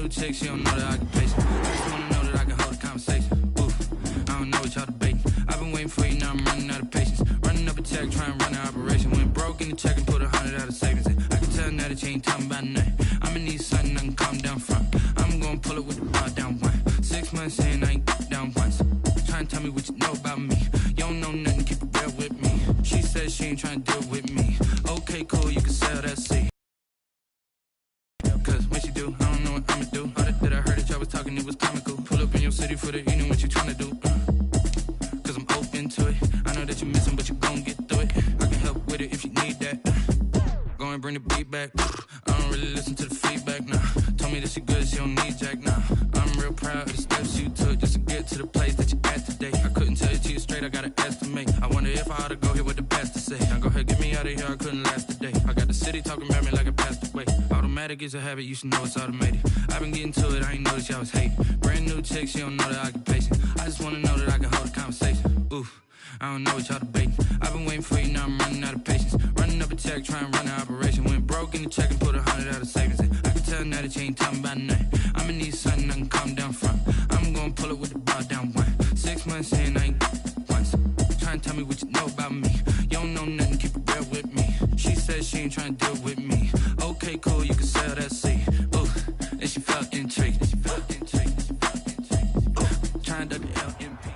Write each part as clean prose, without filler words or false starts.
new chick, she don't know that I can pace it. I just wanna know that I can hold a conversation. Oof, I don't know what y'all debating. I've been waiting for you, now I'm running out of patience. Running up a check, trying to run an operation. Went broke in the check and put 100 out of savings in. I can tell now that you ain't talking about nothing. I'ma need something I can calm down from. I'm gonna pull it with the bar down one. 6 months in, I ain't down once. Trying to tell me what you know about me. You don't know nothing, keep it real with me. She said she ain't trying to deal with me. Okay, cool, you can sell that seat. Cause when she do, I don't know what I'ma do. All that I heard that y'all was talking, it was comical. Pull up in your city for the evening, what you trying to do? Cause I'm open to it. I know that you're missing, but you gon' get through it. I can help with it if you need that. Go and bring the beat back. I don't really listen to the feedback, nah. Told me that she good, she don't need Jack, nah. I'm real proud of the steps you took just to get to the place that you at today. I couldn't tell you to you straight, I gotta estimate. I wonder if I ought to go here with the pastor say. Now go ahead, get me out of here, I couldn't last a day. I got the city talking about me like I passed away. Automatic is a habit, you should know it's automated. I've been getting to it, I ain't noticed y'all was hating. Brand new chick, she don't know that I can pace it. I just wanna know that I can hold a conversation. Oof, I don't know what y'all debating. I've been waiting for you, now I'm running out of patience. Running up a check, trying to run an operation. Went broke in the check and put 100 out of savings in. I can tell now that you ain't talking about nothing. I'ma need something I can calm down from. I'm gonna pull it with the bar down one. 6 months in, I ain't once. Trying to tell me what you know about me. You don't know nothing, keep it real with me. She said she ain't trying to deal with me. Okay, cool, you can sell that seat. Ooh, and she felt intrigued. Trying to duck the LMP.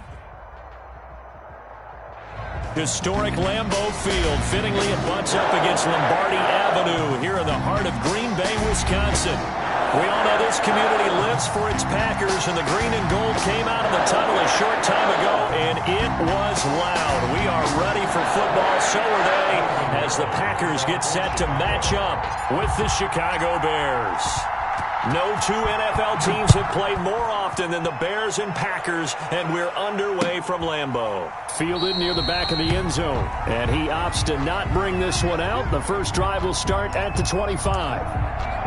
Historic Lambeau Field. Fittingly, it butts up against Lombardi Avenue here in the heart of Green Bay, Wisconsin. We all know this community lives for its Packers, and the green and gold came out of the tunnel a short time ago, and it was loud. We are ready for football, so are they, as the Packers get set to match up with the Chicago Bears. No two NFL teams have played more often than the Bears and Packers, and we're underway from Lambeau. Fielded near the back of the end zone, and he opts to not bring this one out. The first drive will start at the 25.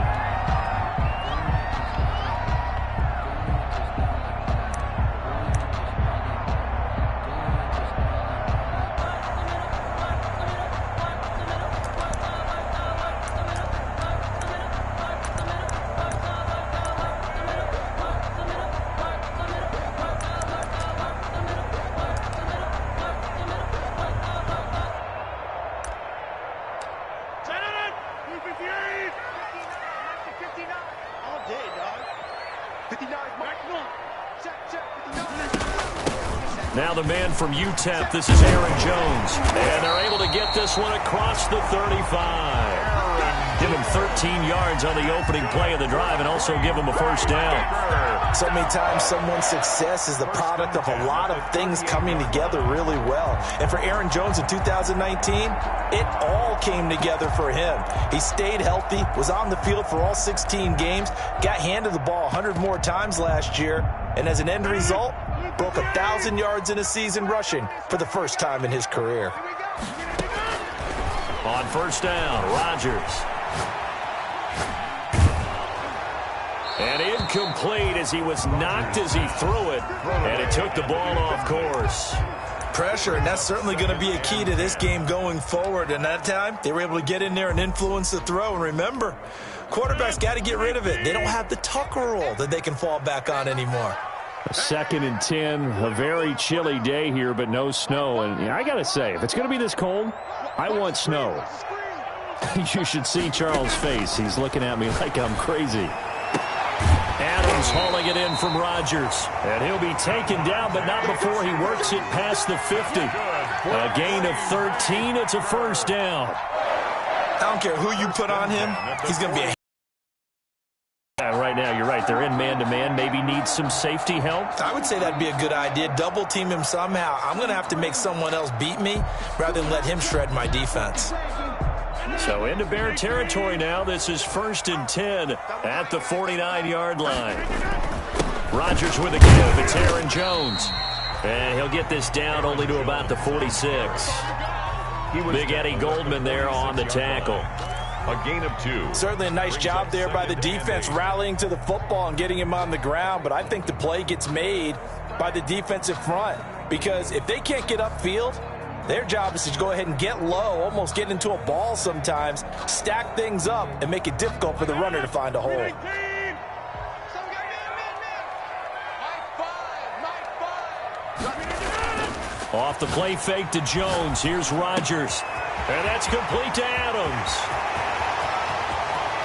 Now the man from UTEP, this is Aaron Jones. And they're able to get this one across the 35. Give him 13 yards on the opening play of the drive and also give him a first down. So many times someone's success is the product of a lot of things coming together really well. And for Aaron Jones in 2019, it all came together for him. He stayed healthy, was on the field for all 16 games, got handed the ball 100 more times last year, and as an end result, broke 1,000 yards in a season rushing for the first time in his career. On first down, Rodgers. And incomplete as he was knocked as he threw it, and it took the ball off course. Pressure, and that's certainly going to be a key to this game going forward. And that time, they were able to get in there and influence the throw. And remember, quarterbacks got to get rid of it. They don't have the Tucker rule that they can fall back on anymore. 2nd and 10, a very chilly day here, but no snow. And I got to say, if it's going to be this cold, I want snow. You should see Charles' face. He's looking at me like I'm crazy. Adams hauling it in from Rodgers. And he'll be taken down, but not before he works it past the 50. A gain of 13. It's a first down. I don't care who you put on him. He's going to be a right now, you're right. They're in man-to-man. Maybe needs some safety help. I would say that'd be a good idea. Double team him somehow. I'm going to have to make someone else beat me rather than let him shred my defense. So into Bear territory now. This is 1st and 10 at the 49-yard line. Rodgers with a give. It's Aaron Jones. And he'll get this down only to about the 46. Big Eddie Goldman there on the tackle. A gain of 2. Certainly a nice job there by the defense rallying to the football and getting him on the ground, but I think the play gets made by the defensive front because if they can't get upfield, their job is to go ahead and get low, almost get into a ball sometimes, stack things up, and make it difficult for the runner to find a hole. Off the play fake to Jones. Here's Rodgers. And that's complete to Adams.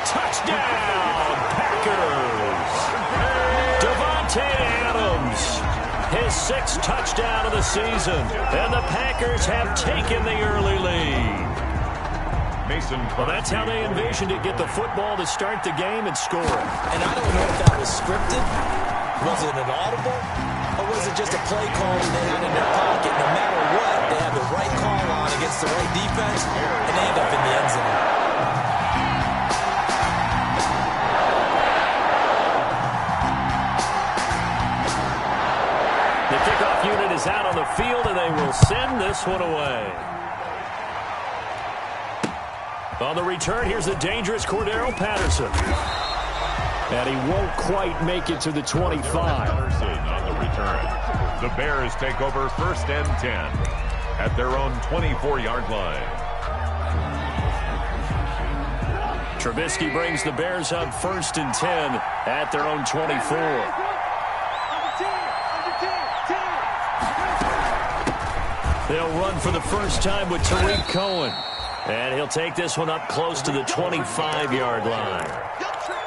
Touchdown, Packers. Davante Adams. His 6th touchdown of the season. And the Packers have taken the early lead. Well, that's how they envisioned it. Get the football to start the game and score it. And I don't know if that was scripted. Was it an audible? Or was it just a play call they had in their pocket? No matter what, they had the right call on against the right defense, and they end up in the end zone. The kickoff unit is out on the field, and they will send this one away. On the return, here's the dangerous Cordero Patterson. And he won't quite make it to the 25. Patterson on the return. The Bears take over 1st and 10 at their own 24-yard line. Trubisky brings the Bears up 1st and 10 at their own 24. They'll run for the first time with Tariq Cohen. And he'll take this one up close to the 25-yard line.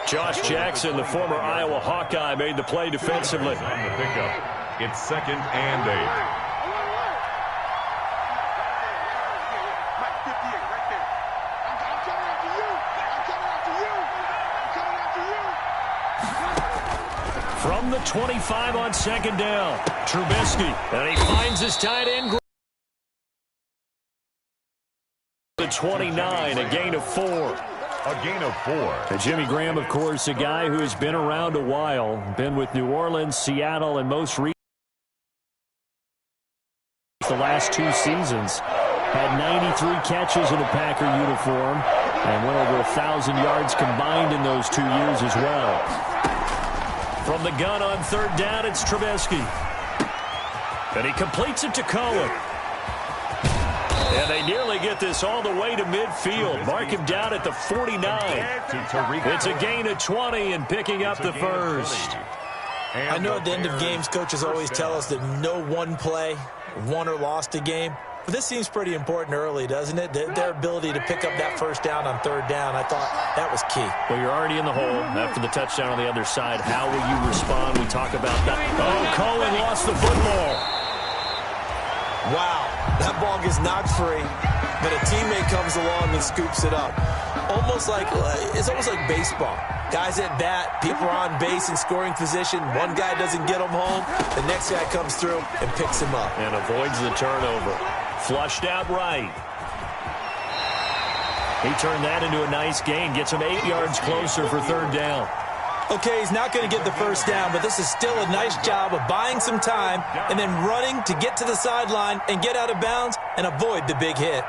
Josh Jackson, the former Iowa Hawkeye, made the play defensively. On the pickup, it's 2nd and 8. From the 25 on 2nd down, Trubisky. And he finds his tight end. The 29, a gain of 4. A gain of 4. And Jimmy Graham, of course, a guy who has been around a while. Been with New Orleans, Seattle, and most recently the last 2 seasons. Had 93 catches in a Packer uniform and went over 1,000 yards combined in those 2 years as well. From the gun on 3rd down, it's Trubisky. And he completes it to Cohen. And they nearly get this all the way to midfield. Mark him down at the 49. It's a gain of 20 and picking up the first. I know at the end of games, coaches always tell us that no one play won or lost a game. But this seems pretty important early, doesn't it? Their ability to pick up that first down on 3rd down, I thought that was key. Well, you're already in the hole after the touchdown on the other side. How will you respond? We talk about that. Oh, Cohen lost the football. Wow, that ball gets knocked free, but a teammate comes along and scoops it up. It's almost like baseball. Guys at bat, people are on base in scoring position. One guy doesn't get them home. The next guy comes through and picks him up. And avoids the turnover. Flushed out right. He turned that into a nice gain. Gets him 8 yards closer for 3rd down. Okay, he's not going to get the first down, but this is still a nice job of buying some time and then running to get to the sideline and get out of bounds and avoid the big hit.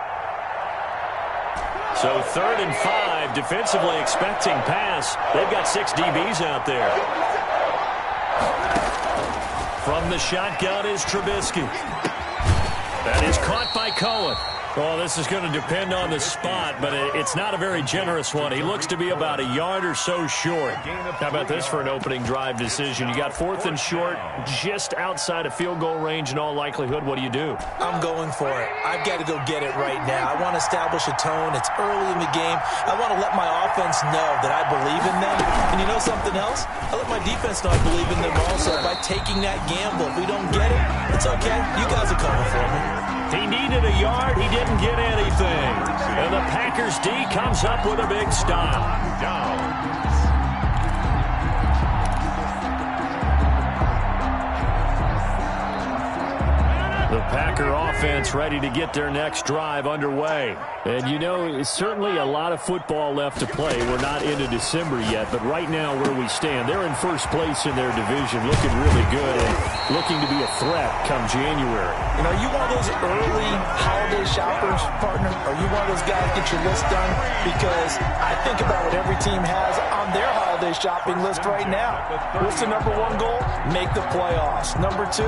So 3rd and 5, defensively expecting pass. They've got 6 DBs out there. From the shotgun is Trubisky. That is caught by Cohen. Well, this is going to depend on the spot, but it's not a very generous one. He looks to be about a yard or so short. How about this for an opening drive decision? You got 4th and short, just outside of field goal range in all likelihood. What do you do? I'm going for it. I've got to go get it right now. I want to establish a tone. It's early in the game. I want to let my offense know that I believe in them. And you know something else? I let my defense know I believe in them also by taking that gamble. If we don't get it, it's okay. You guys are coming for me. He needed a yard. He didn't get anything. And the Packers D comes up with a big stop. The Packer offense ready to get their next drive underway. And you know, certainly a lot of football left to play. We're not into December yet, but right now where we stand, they're in first place in their division, looking really good and looking to be a threat come January. You know, are you one of those early holiday shoppers, partner? Are you one of those guys get your list done? Because I think about what every team has on their holiday shopping list right now. What's the number 1 goal? Make the playoffs. Number 2,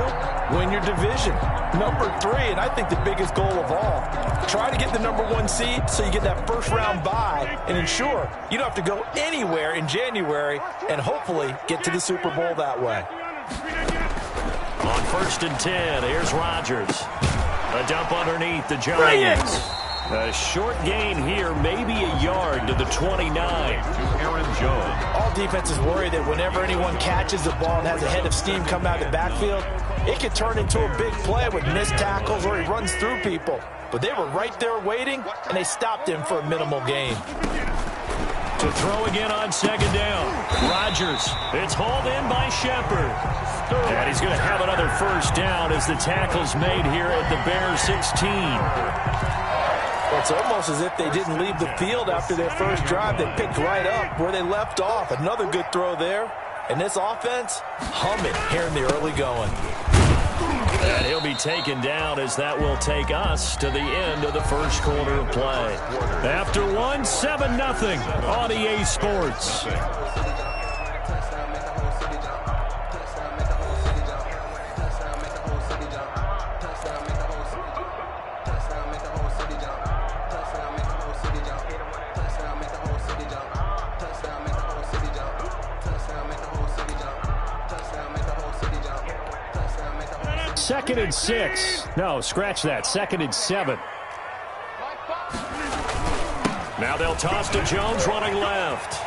win your division. Number 3, and I think the biggest goal of all, try to get the number 1 seed so you get that first round bye and ensure you don't have to go anywhere in January and hopefully get to the Super Bowl that way. On 1st and 10, here's Rodgers. A dump underneath the Giants. A short gain here, maybe a yard to the 29. To Aaron Jones. All defenses worry that whenever anyone catches the ball and has a head of steam coming out of the backfield, it can turn into a big play with missed tackles or he runs through people. But they were right there waiting, and they stopped him for a minimal gain. To throw again on 2nd down. Rodgers. It's hauled in by Shepard. And he's going to have another 1st down as the tackle's made here at the Bears 16. It's almost as if they didn't leave the field after their first drive. They picked right up where they left off. Another good throw there. And this offense, humming here in the early going. And he'll be taken down as that will take us to the end of the first quarter of play. After one, 7-0 on EA Sports. Second and 6. No, scratch that. 2nd and 7. Now they'll toss to Jones running left.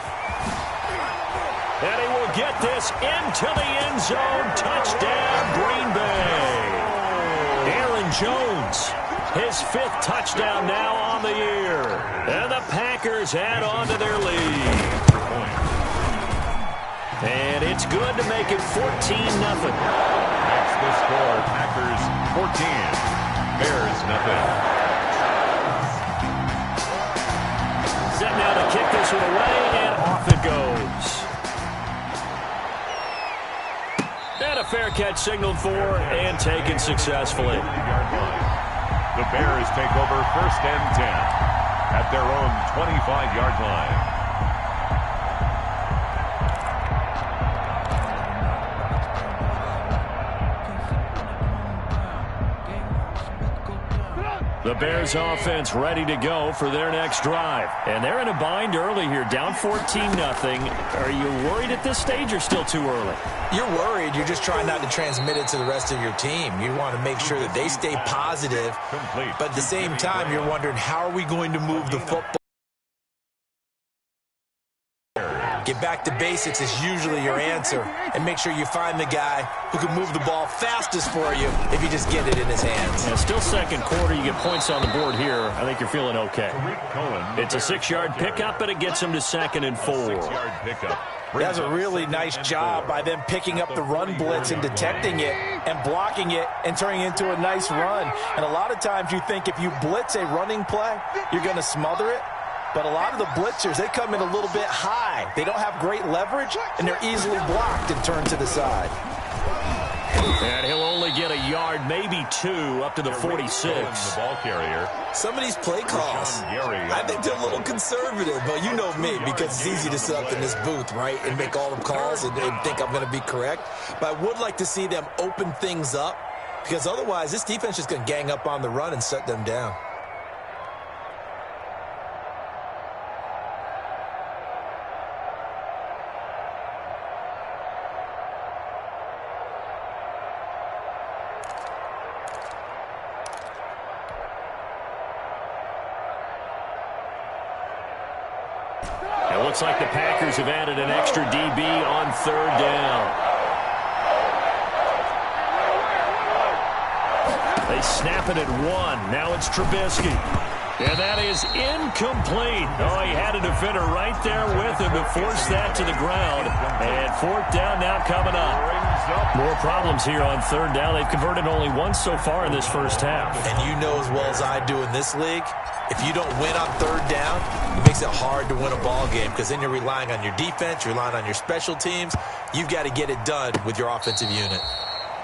And he will get this into the end zone. Touchdown, Green Bay. Aaron Jones, his 5th touchdown now on the year. And the Packers add on to their lead. And it's good to make it 14-0. The score, Packers 14, Bears nothing. Set now to kick this one away, and off it goes. And a fair catch signaled for and taken successfully. The Bears take over 1st and 10 at their own 25-yard line. The Bears offense ready to go for their next drive. And they're in a bind early here, down 14-0. Are you worried at this stage or still too early? You're worried. You're just trying not to transmit it to the rest of your team. You want to make sure that they stay positive. But at the same time, you're wondering, how are we going to move the football? Get back to basics is usually your answer. And make sure you find the guy who can move the ball fastest for you if you just get it in his hands. Yeah, still second quarter. You get points on the board here. I think you're feeling okay. It's a 6-yard pickup, and it gets him to 2nd and 4. 6-yard pickup. That's a really nice job by them picking up the run blitz and detecting it and blocking it and turning it into a nice run. And a lot of times you think if you blitz a running play, you're going to smother it. But a lot of the blitzers, they come in a little bit high. They don't have great leverage, and they're easily blocked and turned to the side. And he'll only get a yard, maybe 2, up to the 46. The ball carrier. Some of these play calls, I think they're a little conservative, but you know me, because it's easy to sit up in this booth, right, and make all the calls and think I'm going to be correct. But I would like to see them open things up, because otherwise this defense is just going to gang up on the run and shut them down. It looks like the Packers have added an extra DB on 3rd down. They snap it at 1. Now it's Trubisky. And that is incomplete. Oh, he had a defender right there with him to force that to the ground. And 4th down now coming up. More problems here on 3rd down. They've converted only once so far in this first half. And you know as well as I do in this league, if you don't win on 3rd down, it makes it hard to win a ball game, because then you're relying on your defense, you're relying on your special teams. You've got to get it done with your offensive unit.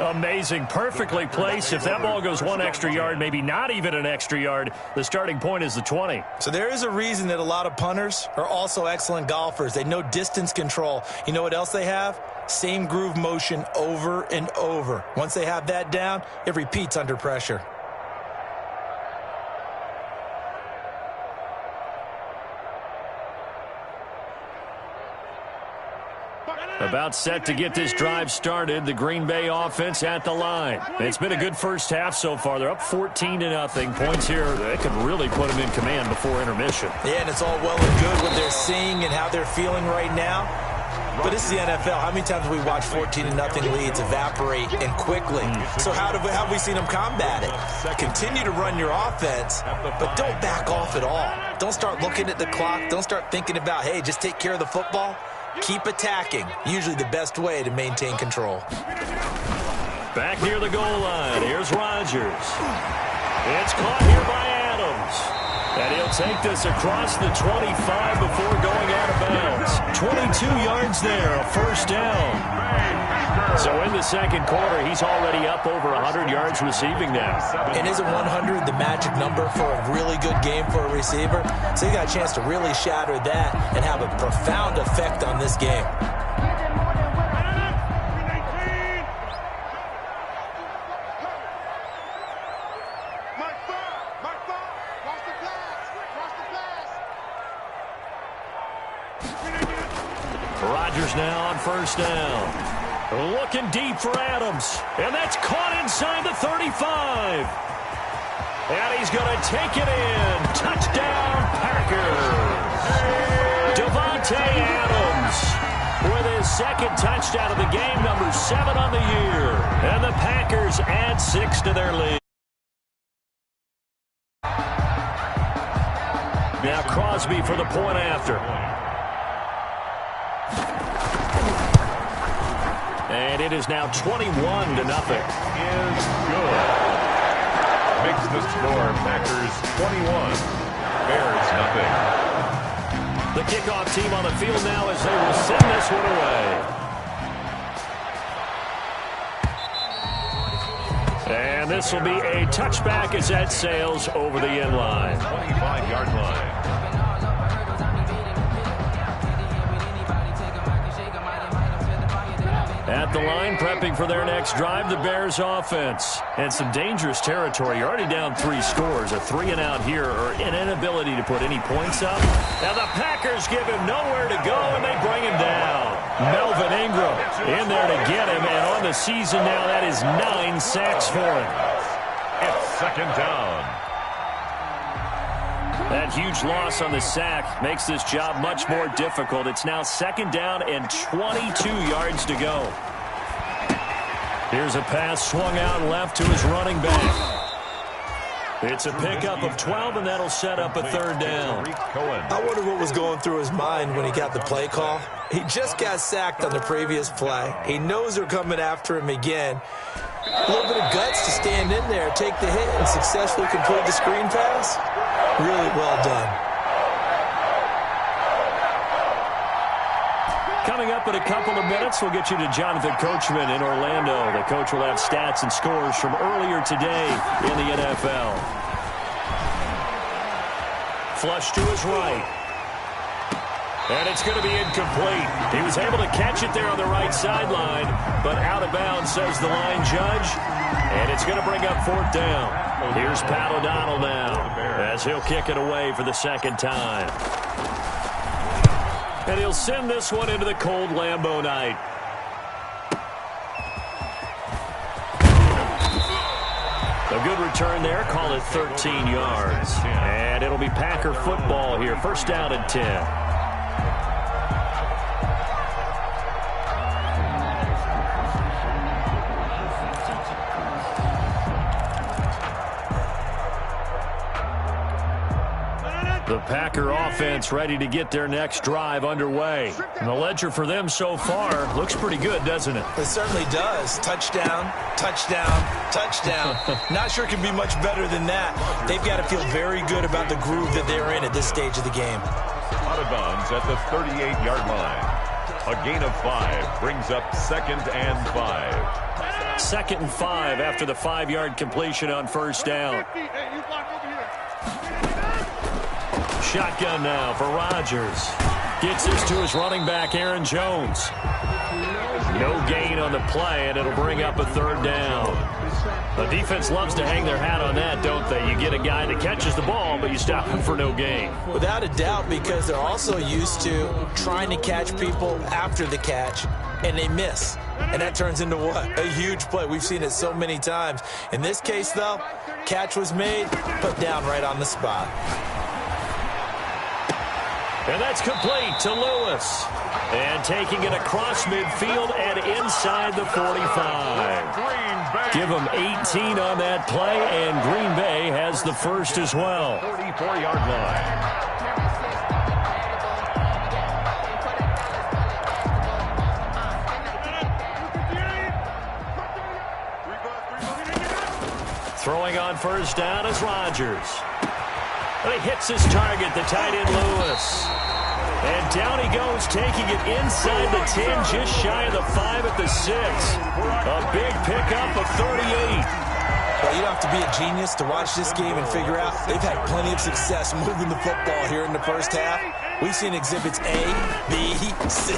Amazing. Perfectly placed. If that ball goes 1 extra yard, maybe not even an extra yard, the starting point is the 20. So there is a reason that a lot of punters are also excellent golfers. They know distance control. You know what else they have? Same groove motion over and over. Once they have that down, it repeats under pressure. About set to get this drive started. The Green Bay offense at the line. It's been a good first half so far. They're up 14-0. Points here, they could really put them in command before intermission. Yeah, and it's all well and good what they're seeing and how they're feeling right now. But this is the NFL. How many times have we watched 14-0 leads evaporate and quickly? So how have we seen them combat it? Continue to run your offense, but don't back off at all. Don't start looking at the clock. Don't start thinking about, hey, just take care of the football. Keep attacking. Usually the best way to maintain control. Back near the goal line. Here's Rodgers. It's caught here by Adams. And he'll take this across the 25 before going out of bounds. 22 yards there, a first down. So in the second quarter, he's already up over 100 yards receiving now. And isn't 100 the magic number for a really good game for a receiver? So you got a chance to really shatter that and have a profound effect on this game. Rodgers now on first down. Looking deep for Adams. And that's caught inside the 35. And he's going to take it in. Touchdown, Packers. Davante Adams with his second touchdown of the game, number 7 on the year. And the Packers add 6 to their lead. Now Crosby for the point after. And it is now 21-0. Is good. Makes the score Packers 21, Bears nothing. The kickoff team on the field now as they will send this one away. And this will be a touchback as that sails over the end line. 25-yard line. At the line, prepping for their next drive, the Bears offense. And some dangerous territory. You're already down 3 scores. A 3-and-out here, or an inability to put any points up. Now the Packers give him nowhere to go, and they bring him down. Melvin Ingram in there to get him, and on the season now, that is 9 sacks for him. It's second down. That huge loss on the sack makes this job much more difficult. It's now second down and 22 yards to go. Here's a pass swung out left to his running back. It's a pickup of 12, and that'll set up a third down. I wonder what was going through his mind when he got the play call. He just got sacked on the previous play. He knows they're coming after him again. A little bit of guts to stand in there, take the hit, and successfully complete the screen pass. Really well done. Coming up in a couple of minutes, we'll get you to Jonathan Coachman in Orlando. The coach will have stats and scores from earlier today in the NFL. Flush to his right. And it's going to be incomplete. He was able to catch it there on the right sideline, but out of bounds, says the line judge. And it's going to bring up fourth down. Here's Pat O'Donnell now as he'll kick it away for the second time. And he'll send this one into the cold Lambeau night. A good return there. Call it 13 yards. And it'll be Packer football here. First down and 10. The Packer offense ready to get their next drive underway. And the ledger for them so far looks pretty good, doesn't it? It certainly does. Touchdown, touchdown, touchdown. Not sure it can be much better than that. They've got to feel very good about the groove that they're in at this stage of the game. Out of bounds at the 38-yard line. A gain of 5 brings up second and 5. 2nd and 5 after the 5-yard completion on first down. Shotgun now for Rodgers. Gets this to his running back, Aaron Jones. No gain on the play, and it'll bring up a third down. The defense loves to hang their hat on that, don't they? You get a guy that catches the ball, but you stop him for no gain. Without a doubt, because they're also used to trying to catch people after the catch, and they miss. And that turns into what? A huge play. We've seen it so many times. In this case, though, catch was made, put down right on the spot. And that's complete to Lewis. And taking it across midfield and inside the 45. Give them 18 on that play, and Green Bay has the first as well. 44-yard line. Throwing on first down is Rodgers. And he hits his target, the tight end Lewis. And down he goes, taking it inside the 10, just shy of the 5 at the 6. A big pickup of 38. Well, you don't have to be a genius to watch this game and figure out they've had plenty of success moving the football here in the first half. We've seen exhibits A, B, C,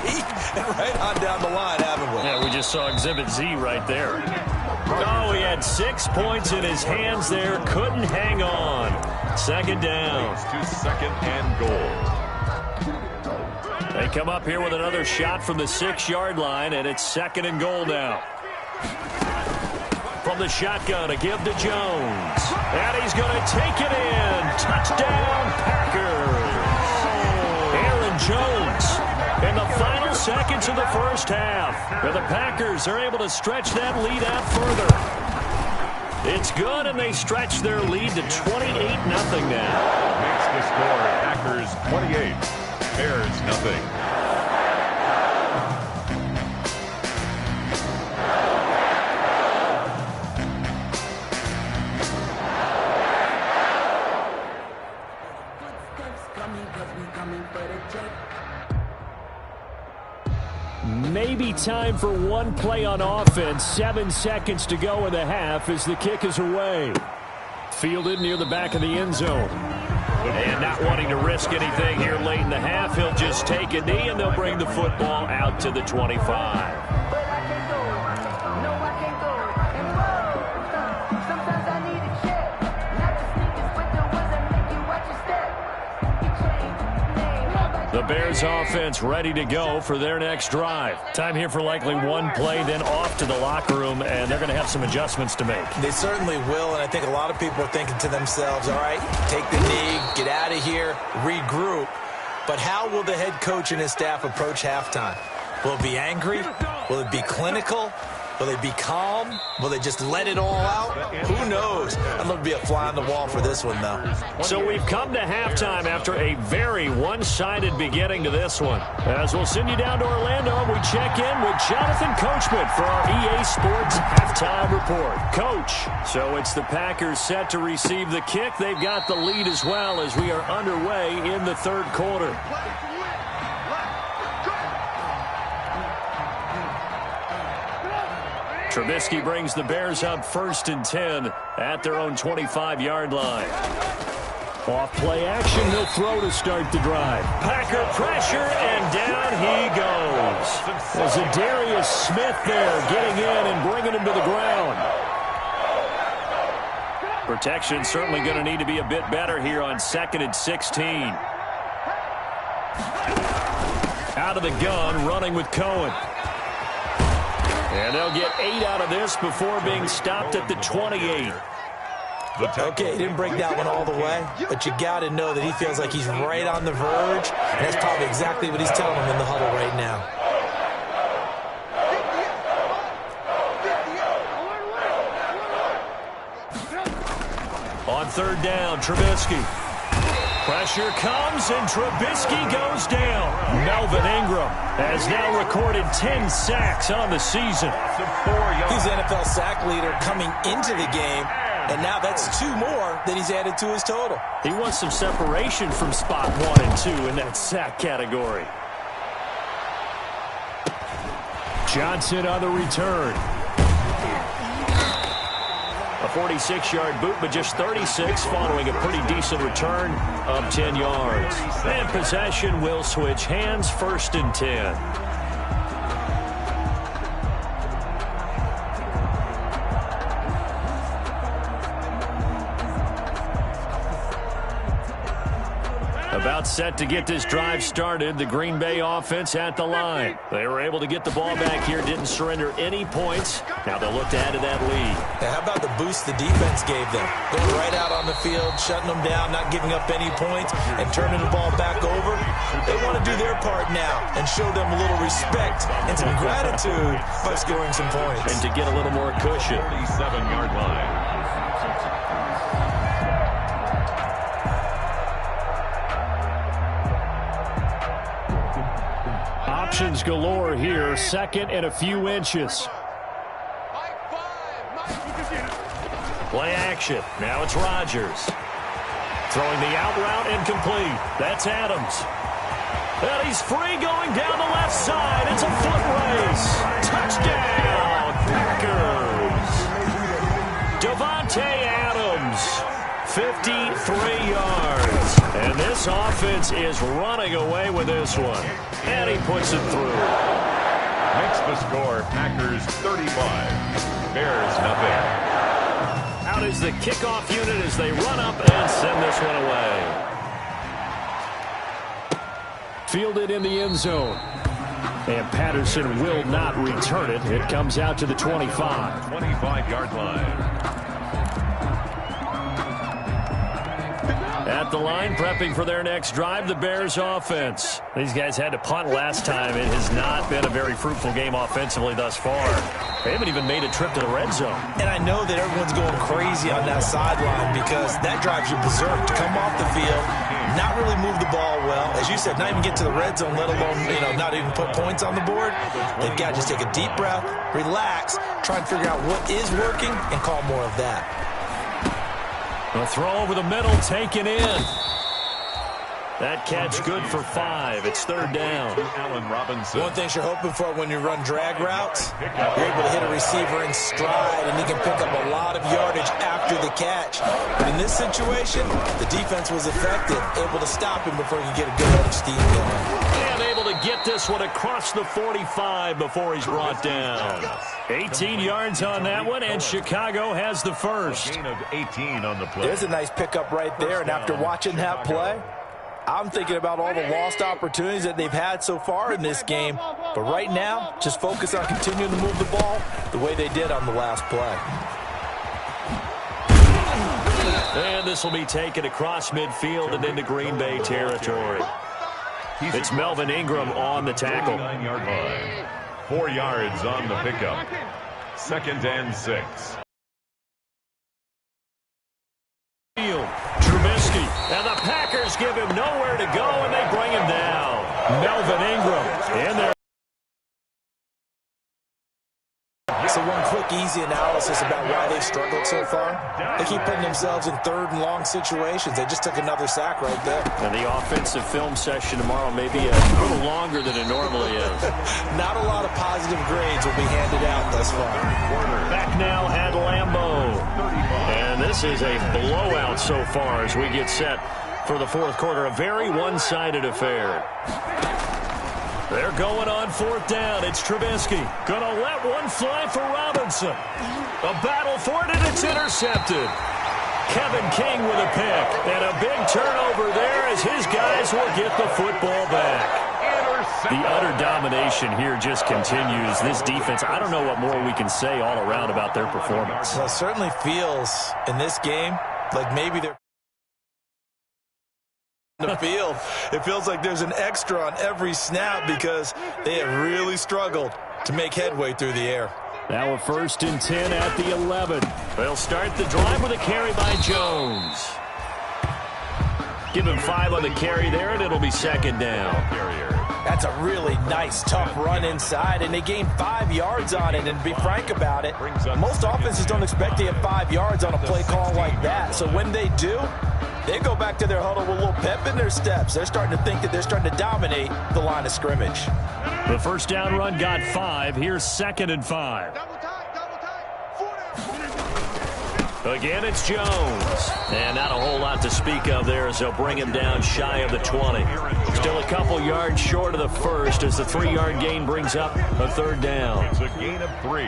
and right on down the line, haven't we? Yeah, we just saw exhibit Z right there. Oh, he had 6 points in his hands there. Couldn't hang on. Second down. To second and goal. They come up here with another shot from the 6-yard line, and it's second and goal now. From the shotgun, a give to Jones. And he's going to take it in. Touchdown, Packers. Aaron Jones in the final seconds of the first half. And the Packers are able to stretch that lead out further. It's good, and they stretch their lead to 28-0 now. Makes the score Packers 28, Bears nothing. Maybe time for one play on offense. 7 seconds to go in the half as the kick is away. Fielded near the back of the end zone. And not wanting to risk anything here late in the half, he'll just take a knee and they'll bring the football out to the 25. The Bears offense ready to go for their next drive. Time here for likely one play, then off to the locker room, and they're going to have some adjustments to make. They certainly will, and I think a lot of people are thinking to themselves, all right, take the knee, get out of here, regroup. But how will the head coach and his staff approach halftime? Will it be angry? Will it be clinical? Will they be calm? Will they just let it all out? Who knows? I'd love to be a fly on the wall for this one, though. So we've come to halftime after a very one-sided beginning to this one. As we'll send you down to Orlando, we check in with Jonathan Coachman for our EA Sports Halftime Report. Coach, so it's the Packers set to receive the kick. They've got the lead as well as we are underway in the third quarter. Trubisky brings the Bears up 1st and 10 at their own 25-yard line. Off play action, he'll throw to start the drive. Packer pressure, and down he goes. There's a Darius Smith there getting in and bringing him to the ground. Protection certainly going to need to be a bit better here on 2nd and 16. Out of the gun, running with Cohen. And they'll get 8 out of this before being stopped at the 28. Okay, he didn't break that one all the way, but you got to know that he feels like he's right on the verge, and that's probably exactly what he's telling him in the huddle right now. On 3rd down, Trubisky. Pressure comes, and Trubisky goes down. Melvin Ingram has now recorded 10 sacks on the season. He's the NFL sack leader coming into the game, and now that's 2 more that he's added to his total. He wants some separation from spot 1 and 2 in that sack category. Johnson on the return. A 46-yard boot, but just 36 following a pretty decent return of 10 yards. And possession will switch hands, 1st and 10. About set to get this drive started. The Green Bay offense at the line. They were able to get the ball back here, didn't surrender any points. Now they'll look to add to that lead. Now, how about the boost the defense gave them? Going right out on the field, shutting them down, not giving up any points, and turning the ball back over. They want to do their part now and show them a little respect and some gratitude by scoring some points. And to get a little more cushion. 37-yard line. Options galore here. Second and a few inches. Play action. Now it's Rodgers. Throwing the out route incomplete. That's Adams. And he's free going down the left side. It's a foot race. Touchdown, Packers. Davante Adams, 53 yards. And this offense is running away with this one. And he puts it through. Makes the score Packers 35. Bears nothing. Out is the kickoff unit as they run up and send this one away. Fielded in the end zone. And Patterson will not return it. It comes out to the 25. 25-yard line. At the line, prepping for their next drive, the Bears offense. These guys had to punt last time. It has not been a very fruitful game offensively thus far. They haven't even made a trip to the red zone. And I know that everyone's going crazy on that sideline because that drives you berserk to come off the field, not really move the ball well. As you said, not even get to the red zone, let alone, not even put points on the board. They've got to just take a deep breath, relax, try and figure out what is working, and call more of that. A throw over the middle, taken in. That catch good for 5. It's third down. Allen Robinson. One thing you're hoping for when you run drag routes, you're able to hit a receiver in stride, and he can pick up a lot of yardage after the catch. But in this situation, the defense was effective, able to stop him before he could get a good head of steam going. And able to get this one across the 45 before he's brought down. 18 yards on that one, and Chicago has the first. Gain of 18 on the play. There's a nice pickup right there, and after watching that play, I'm thinking about all the lost opportunities that they've had so far in this game. But right now, just focus on continuing to move the ball the way they did on the last play. And this will be taken across midfield and into Green Bay territory. It's Melvin Ingram on the tackle. 9-yard line. 4 yards on the pickup. 2nd and 6. Trubisky, and the Packers give him nowhere to go, and they bring him down. Melvin Ingram in there. So one quick, easy analysis about why they've struggled so far. They keep putting themselves in third and long situations. They just took another sack right there. And the offensive film session tomorrow may be a little longer than it normally is. Not a lot of positive grades will be handed out thus far. Back now at Lambeau. And this is a blowout so far as we get set for the fourth quarter. A very one-sided affair. They're going on 4th down. It's Trubisky. Gonna let one fly for Robinson. A battle for it, and it's intercepted. Kevin King with a pick. And a big turnover there as his guys will get the football back. The utter domination here just continues. This defense, I don't know what more we can say all around about their performance. Well, it certainly feels in this game like maybe they're the field. It feels like there's an extra on every snap because they have really struggled to make headway through the air. Now a 1st and 10 at the 11. They'll start the drive with a carry by Jones. Give him 5 on the carry there, and it'll be 2nd down. That's a really nice, tough run inside, and they gained 5 yards on it. And to be frank about it, most offenses don't expect to get 5 yards on a play call like that. So when they do, they go back to their huddle with a little pep in their steps. They're starting to think that they're starting to dominate the line of scrimmage. The first down run got 5. Here's 2nd and 5. Again, it's Jones. And not a whole lot to speak of there as they'll bring him down shy of the 20. Still a couple yards short of the first as the 3-yard gain brings up a 3rd down. It's a gain of 3.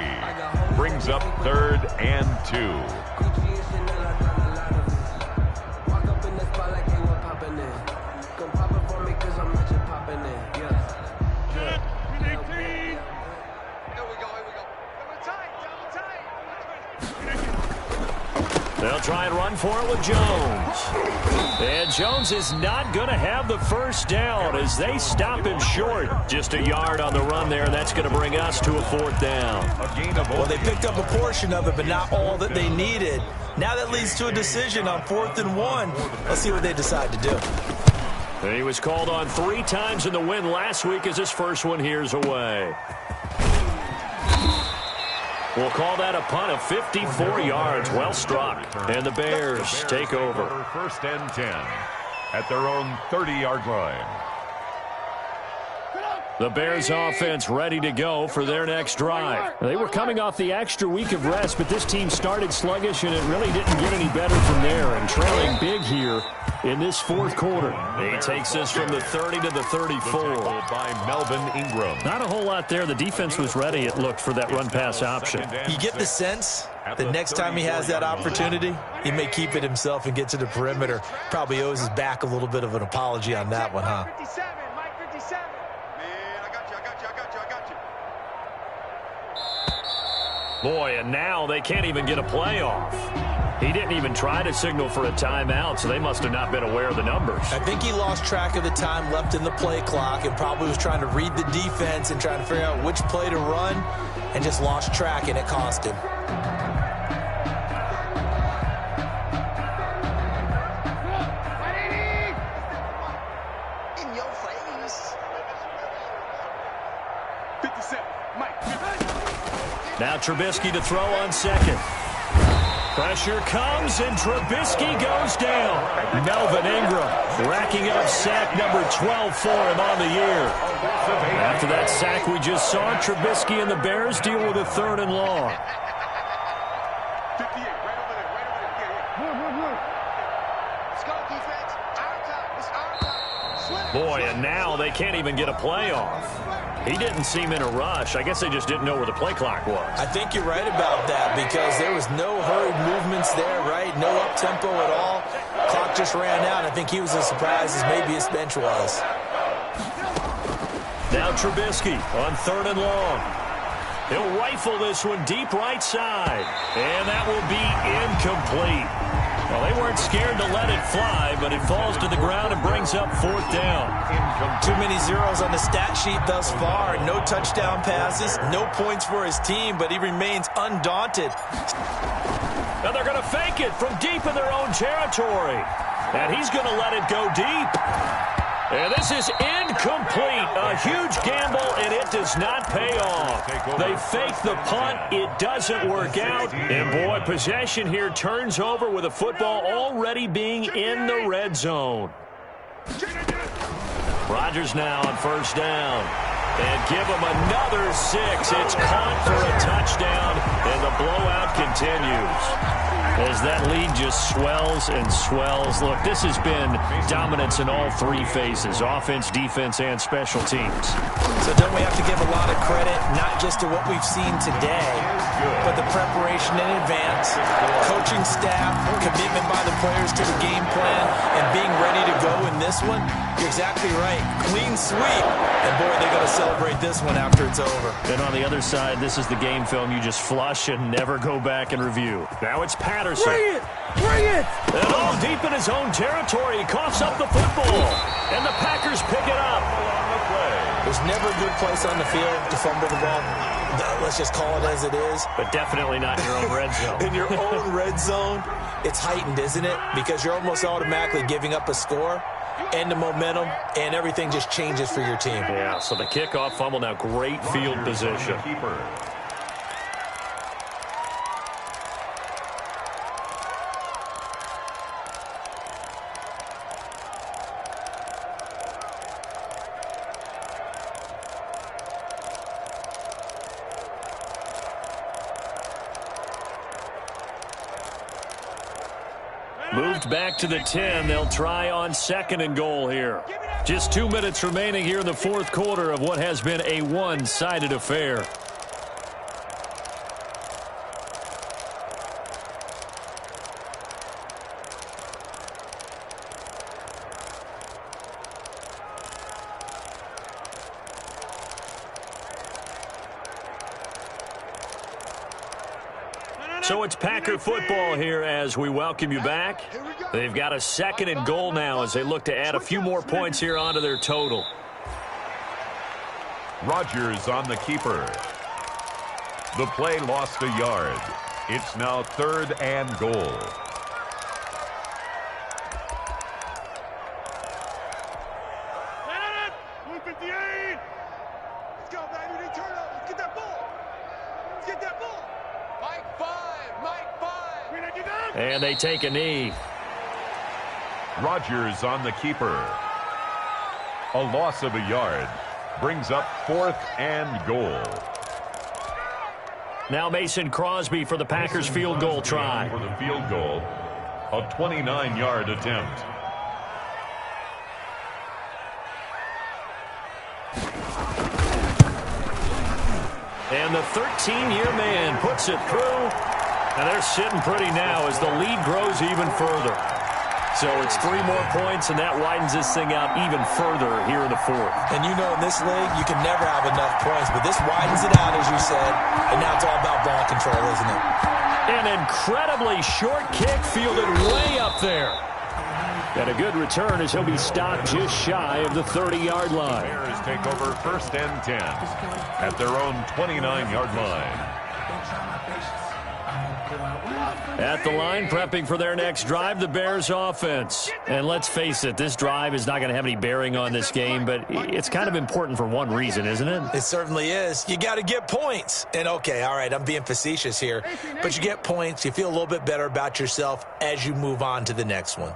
Brings up 3rd and 2. They'll try and run for it with Jones. And Jones is not going to have the first down as they stop him short. Just a yard on the run there. That's going to bring us to a 4th down. Well, they picked up a portion of it, but not all that they needed. Now that leads to a decision on 4th and 1. Let's see what they decide to do. He was called on 3 times in the win last week as his first one here's away. We'll call that a punt of 54 yards. Well struck. And the Bears take over. 1st and 10 at their own 30-yard line. The Bears offense ready to go for their next drive. They were coming off the extra week of rest, but this team started sluggish, and it really didn't get any better from there. And trailing big here in this 4th quarter. He takes us from the 30 to the 34. By Melvin Ingram. Not a whole lot there. The defense was ready, it looked, for that run-pass option. You get the sense that next time he has that opportunity, he may keep it himself and get to the perimeter. Probably owes his back a little bit of an apology on that one, huh? Boy, and now they can't even get a playoff. He didn't even try to signal for a timeout, so they must have not been aware of the numbers. I think he lost track of the time left in the play clock and probably was trying to read the defense and trying to figure out which play to run and just lost track, and it cost him. In your face. Now Trubisky to throw on 2nd. Pressure comes, and Trubisky goes down. Melvin Ingram racking up sack number 12 for him on the year. After that sack we just saw, Trubisky and the Bears deal with a 3rd and long. Boy, and now they can't even get a playoff. He didn't seem in a rush. I guess they just didn't know where the play clock was. I think you're right about that because there was no hurried movements there, right? No up-tempo at all. Clock just ran out. I think he was as surprised as maybe his bench was. Now Trubisky on 3rd and long. He'll rifle this one deep right side. And that will be incomplete. Well, they weren't scared to let it fly, but it falls to the ground and brings up 4th down. Too many zeros on the stat sheet thus far. No touchdown passes, no points for his team, but he remains undaunted. Now they're going to fake it from deep in their own territory. And he's going to let it go deep. And this is incomplete. A huge gamble, and it does not pay off. They fake the punt. It doesn't work out. And, boy, possession here turns over with a football already being in the red zone. Rodgers now on 1st down. And give him another 6. It's caught for a touchdown, and the blowout continues. As that lead just swells and swells. Look, this has been dominance in all 3 phases, offense, defense, and special teams. So don't we have to give a lot of credit, not just to what we've seen today, but the preparation in advance, coaching staff, commitment by the players to the game plan, and being ready to go in this one? You're exactly right. Clean sweep. And, boy, they're going to celebrate this one after it's over. And on the other side, this is the game film you just flush and never go back and review. Now it's Patterson. Bring it! Bring it! And all deep in his own territory, he coughs up the football. And the Packers pick it up. There's never a good place on the field to fumble the ball. Let's just call it as it is. But definitely not in your own red zone. In your own red zone, it's heightened, isn't it? Because you're almost automatically giving up a score and the momentum, and everything just changes for your team. Yeah, so the kickoff fumble, now great field position. Moved back to the 10. They'll try on 2nd and goal here. Just 2 minutes remaining here in the 4th quarter of what has been a one-sided affair. So it's Packer football here as we welcome you back. They've got a 2nd and goal now as they look to add a few more points here onto their total. Rodgers on the keeper. The play lost a yard. It's now 3rd and goal. And they take a knee. Rodgers on the keeper. A loss of a yard. Brings up 4th and goal. Now Mason Crosby for the Packers field goal try. For the field goal. A 29-yard attempt. And the 13-year man puts it through. And they're sitting pretty now as the lead grows even further. So it's 3 more points, and that widens this thing out even further here in the 4th. And you know in this league, you can never have enough points, but this widens it out, as you said, and now it's all about ball control, isn't it? An incredibly short kick fielded way up there. And a good return as he'll be stopped just shy of the 30-yard line. Bears take over 1st and 10 at their own 29-yard line. At the line, prepping for their next drive, the Bears offense. And let's face it, this drive is not going to have any bearing on this game, but it's kind of important for one reason, isn't it? It certainly is. You got to get points. And okay, all right, I'm being facetious here, but you get points, you feel a little bit better about yourself as you move on to the next one.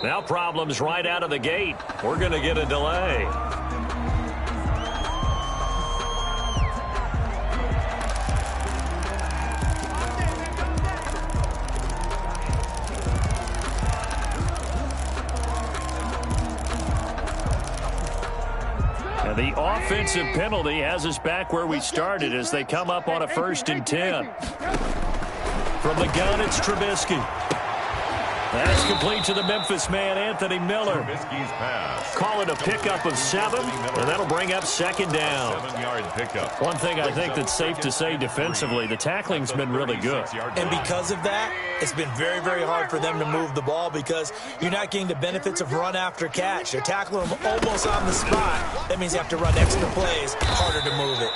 Now problems right out of the gate. We're going to get a delay. And the offensive penalty has us back where we started as they come up on a 1st and 10. From the gun, it's Trubisky. That's complete to the Memphis man, Anthony Miller. Trubisky's pass. Call it a pickup of 7, and that'll bring up 2nd down. 7-yard pickup. One thing I think that's safe to say defensively, the tackling's been really good. And because of that, it's been very, very hard for them to move the ball because you're not getting the benefits of run after catch. They're tackling them almost on the spot. That means you have to run extra plays, harder to move it.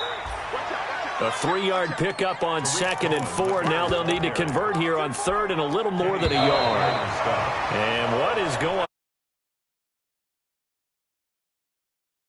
A 3-yard pickup on 2nd and 4. Now they'll need to convert here on 3rd and a little more than a yard. And what is going